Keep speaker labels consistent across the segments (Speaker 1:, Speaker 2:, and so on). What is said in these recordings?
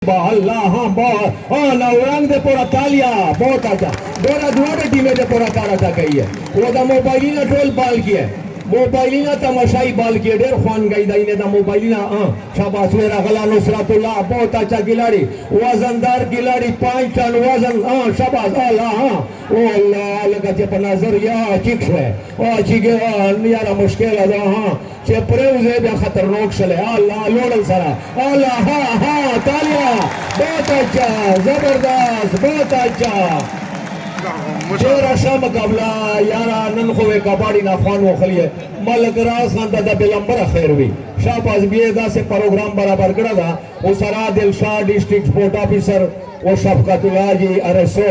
Speaker 1: اللہ ہاں بہت ہاں نورنگ دے پورا تالیا بہت اچھا دورا دوڑے ٹیمیں دے پورا تارا تھا کہی ہے وہ دا موبائلینا ٹول بال کیا ہے موبائلینا تماشائی بال کیا دیر خوان گئی دا انہیں دا موبائلینا شاباس ویرا غلا نصرت اللہ بہت اچھا گلاری وزندار گلاری 5 ٹن وزن شاباس اللہ او اللہ لگا چے پر نظر یا چکش ہے چکے نیارا مشکل ہے چے پریوزے بیا خطرناک شلے اللہ لوڑل سرا اللہ ہاں تالیا بہت اچھا زبردست بہت اچھا چیرا شاہ مقابلہ یارا ننخوے کباڑی نافان و خلیے ملک راز خان دا بلمبر خیر ہوئی شاہ پاس بیئے دا سے پروگرام برابر کرا دا وہ سرا دل شاہ ڈسٹرکٹ سپورٹ آفیسر وہ شفقت اللہ جی ارسو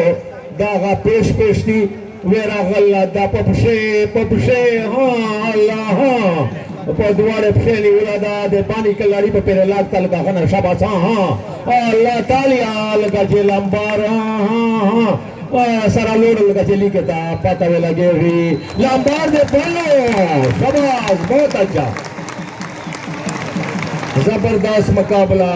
Speaker 1: داغا پیش تھی ویرا غلہ دا پپشے ہاں اللہ ہاں دوارے پشینی اولادا دے پانی کلاری پہ پیرے لاغتا لگا خنا شاباس ہاں اللہ تالیا لگا جے لامبار ہاں سارا لوڑ لگا چلی کے تا پاتا وے لگے ہوئی لامبار دے پہلو شاباس بہت اچھا زبردست مقابلہ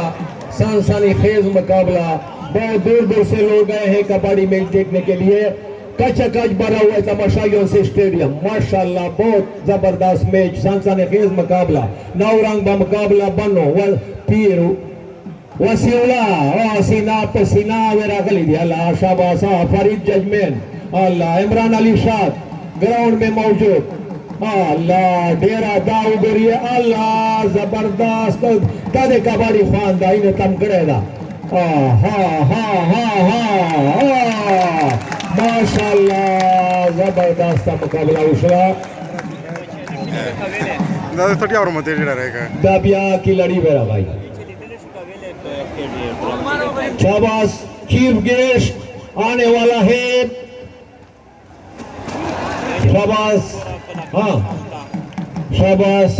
Speaker 1: سانسانی خیز مقابلہ بہت دور سے لوگ گئے ہیں کباڑی میچ دیکھنے کے لیے کچا کچ بھرا ہوا ہے تماشائیوں سے اسٹیڈیم ماشاءاللہ بہت زبردست میچ سانسانی خیز مقابلہ نورنگ با مقابلہ بنو پیر وسیولہ سینہ پہ سینہ ویرا گلی دی اللہ شاباس فرید ججمین اللہ عمران علی شاد گراؤنڈ میں موجود اللہ ڈیرہ داؤ گریے اللہ زبردست تدے کباڑی خوان دا انہیں تم کرے دا ماشاءاللہ زبردست مقابلہ اشرا دابیا کی لڑی بیرا بھائی شاباس چیف گیسٹ آنے والا ہے شاباس ہاں شاباس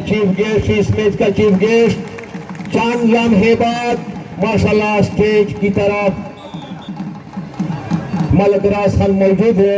Speaker 1: چیف گیسٹ اس میچ کا چیف گیسٹ چاند لمحے بعد ماشاءاللہ سٹیج کی طرف ملک راز خان موجود ہے